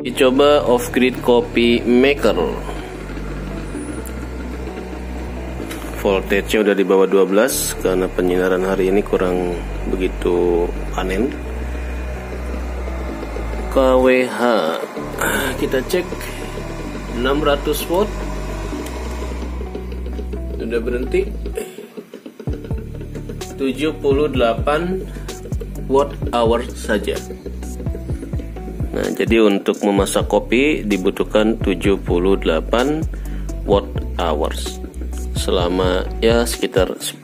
Dicoba off-grid coffee maker. Voltage-nya udah di bawah 12 karena penyinaran hari ini kurang begitu panen. KWH kita cek 600 watt. Sudah berhenti. 78 watt hour saja. Nah, jadi untuk memasak kopi dibutuhkan 78 watt hours selama ya sekitar 10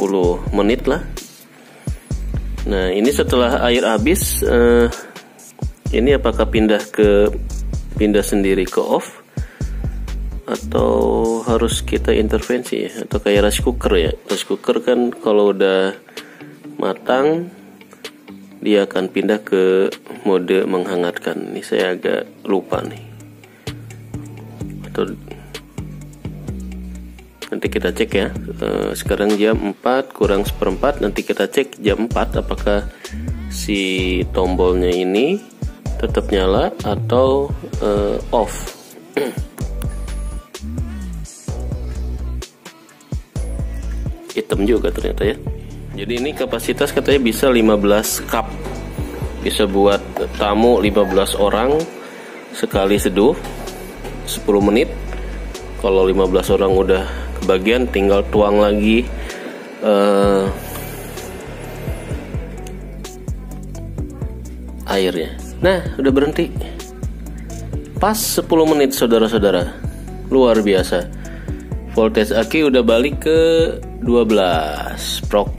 menit lah. Nah, ini setelah air habis, ini apakah pindah sendiri ke off atau harus kita intervensi ya? Atau kayak rice cooker ya? Rice cooker kan kalau udah matang dia akan pindah ke mode menghangatkan. Ini saya agak lupa nih. Atau nanti kita cek ya. Sekarang jam 4 kurang seperempat. Nanti kita cek jam 4 apakah si tombolnya ini tetap nyala atau off. Hitam juga ternyata ya. Jadi ini kapasitas katanya bisa 15 cup. Bisa buat tamu 15 orang sekali seduh 10 menit. Kalau 15 orang udah kebagian tinggal tuang lagi airnya. Nah, udah berhenti. Pas 10 menit saudara-saudara. Luar biasa. Voltage aki udah balik ke 12. Prok.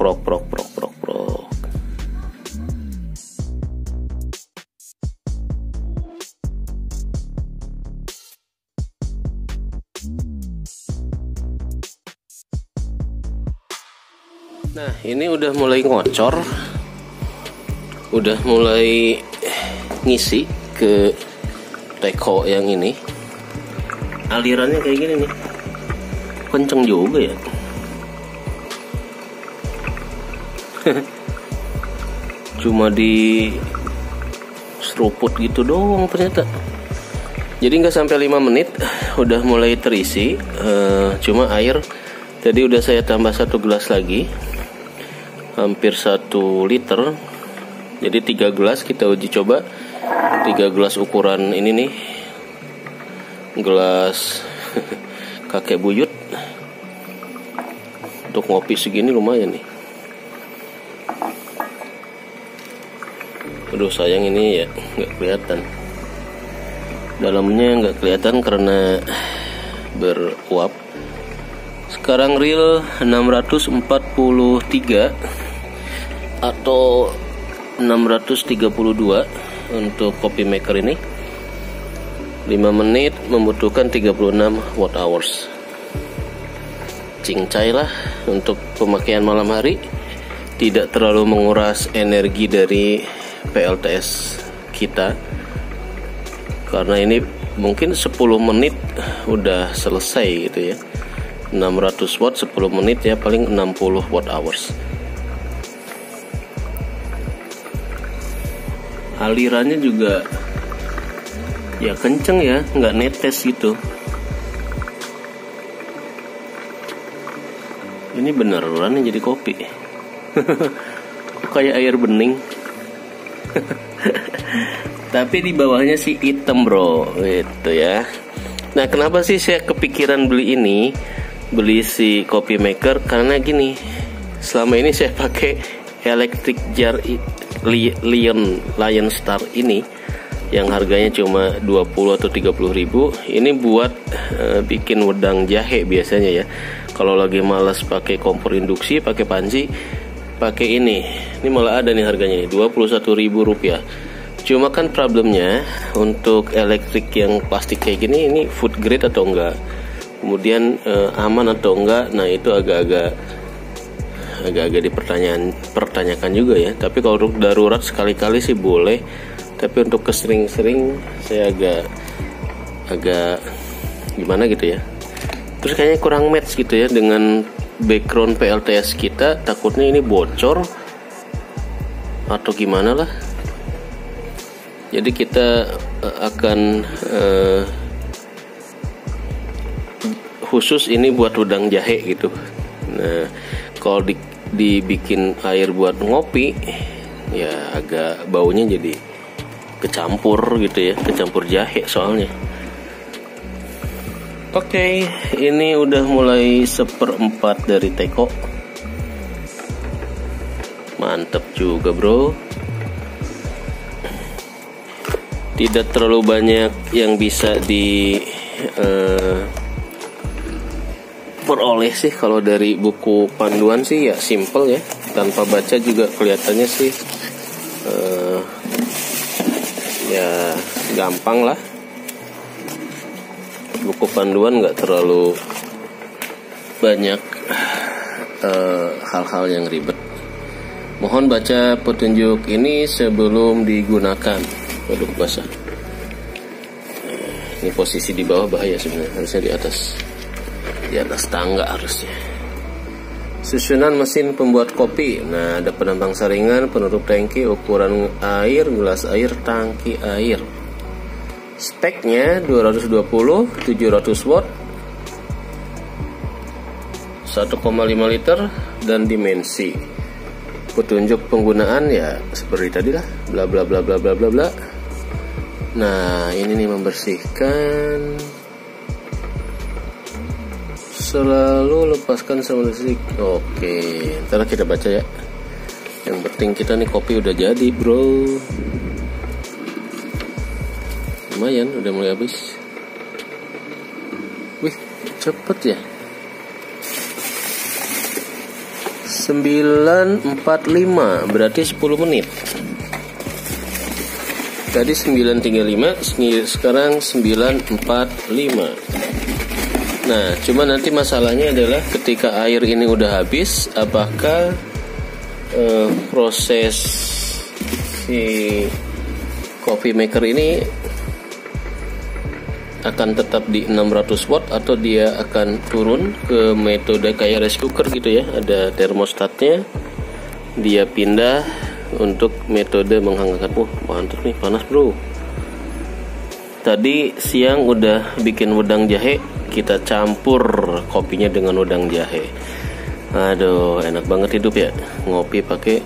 Nah, ini udah mulai ngocor. Udah mulai ngisi ke teko yang ini. Alirannya kayak gini nih. Kenceng juga ya. Cuma di seruput gitu doang ternyata. Jadi nggak sampai 5 menit udah mulai terisi. Cuma air tadi udah saya tambah 1 gelas lagi, hampir 1 liter. Jadi 3 gelas kita uji coba. 3 gelas ukuran ini nih, gelas kakek buyut. Untuk ngopi segini lumayan nih. Aduh sayang ini ya nggak kelihatan. Dalamnya nggak kelihatan karena beruap. Sekarang real 643 atau 632 untuk coffee maker ini. 5 menit membutuhkan 36 watt hours. Cincai lah untuk pemakaian malam hari. Tidak terlalu menguras energi dari PLTS kita. Karena ini mungkin 10 menit udah selesai gitu ya. 600 watt 10 menit ya, paling 60 watt hours. Alirannya juga ya kenceng ya, nggak netes gitu. Ini beneran jadi kopi. Kok kayak air bening. Tapi di bawahnya sih hitam bro, gitu ya. Nah, kenapa sih saya kepikiran beli ini, beli si coffee maker? Karena gini, selama ini saya pakai electric jar Lion Star ini yang harganya cuma 20 atau 30 ribu. Ini buat bikin wedang jahe biasanya ya. Kalau lagi malas pakai kompor induksi, pakai panci, pakai ini. Ini malah ada nih harganya nih, 21.000 rupiah. Cuma kan problemnya untuk elektrik yang plastik kayak gini, ini food grade atau enggak, kemudian aman atau enggak. Nah, itu agak-agak dipertanyakan juga ya. Tapi kalau untuk darurat sekali-kali sih boleh. Tapi untuk kesering-sering saya agak gimana gitu ya. Terus kayaknya kurang match gitu ya dengan background PLTS kita. Takutnya ini bocor atau gimana lah. Jadi kita akan khusus ini buat udang jahe gitu. Nah, kalau dibikin air buat ngopi, ya agak baunya jadi kecampur gitu ya, kecampur jahe soalnya. Oke, ini udah mulai 1/4 dari teko. Mantap juga bro. Tidak terlalu banyak yang bisa peroleh sih. Kalau dari buku panduan sih ya simple ya, tanpa baca juga kelihatannya sih ya gampang lah. Buku panduan nggak terlalu banyak hal-hal yang ribet. Mohon baca petunjuk ini sebelum digunakan. Waduh basah. Ini posisi di bawah bahaya sebenarnya, harusnya di atas tangga harusnya. Susunan mesin pembuat kopi. Nah, ada penambang saringan, penutup tangki, ukuran air, gelas air, tangki air. Speknya 220, 700 watt, 1,5 liter, dan dimensi. Petunjuk penggunaan ya seperti tadi lah, bla bla bla bla bla bla bla. Nah, ini nih membersihkan. Selalu lepaskan sama listrik. Oke, ntar kita baca ya. Yang penting kita nih kopi udah jadi bro. Lumayan, udah mulai habis. Wih, cepet ya. 9.45 berarti 10 menit. Tadi 9.35, sekarang 9.45. Nah, cuma nanti masalahnya adalah ketika air ini udah habis, apakah proses si coffee maker ini akan tetap di 600 watt atau dia akan turun ke metode kayak rice cooker gitu ya, ada termostatnya, dia pindah untuk metode menghangatkan. Mantap nih, panas bro. Tadi siang udah bikin wedang jahe, kita campur kopinya dengan wedang jahe. Aduh, enak banget hidup ya, ngopi pakai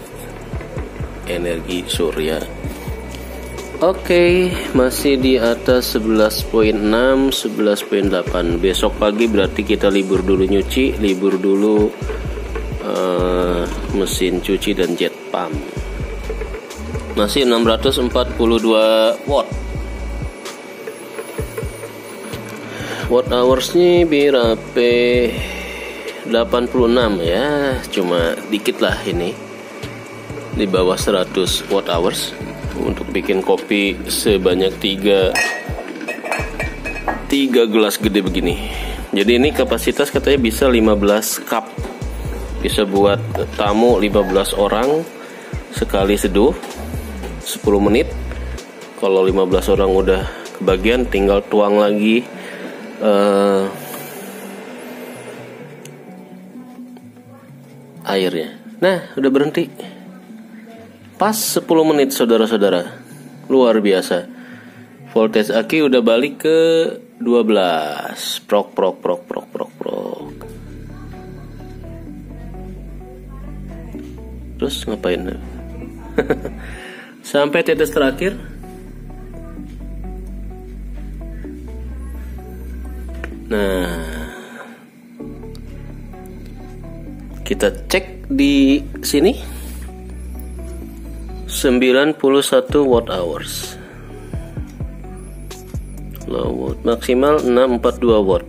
energi surya. Oke, masih di atas 11.6, 11.8. Besok pagi berarti kita libur dulu nyuci, libur dulu mesin cuci dan jet pump. Masih 642 watt. Watt hoursnya berapa? 86 ya, cuma dikit lah ini, di bawah 100 watt hours untuk bikin kopi sebanyak 3 gelas gede begini. Jadi ini kapasitas katanya bisa 15 cup, bisa buat tamu 15 orang sekali seduh 10 menit. Kalau 15 orang udah kebagian, tinggal tuang lagi airnya. Nah, udah berhenti. Pas 10 menit saudara-saudara. Luar biasa. Voltage aki udah balik ke 12. Prok. Terus ngapain? Sampai tetes terakhir. Nah, kita cek di sini 91 watt hours. Low watt maksimal 642 watt.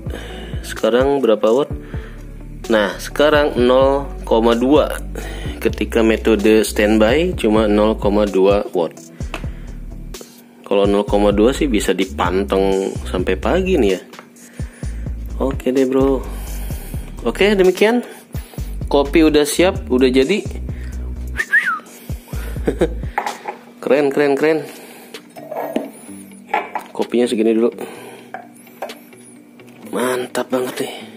Sekarang berapa watt? Nah, sekarang 0,2. Ketika metode standby cuma 0,2 watt. Kalau 0,2 sih bisa dipanteng sampai pagi nih ya. Oke deh bro. Oke, demikian. Kopi udah siap, udah jadi. Keren. Kopinya segini dulu. Mantap banget nih.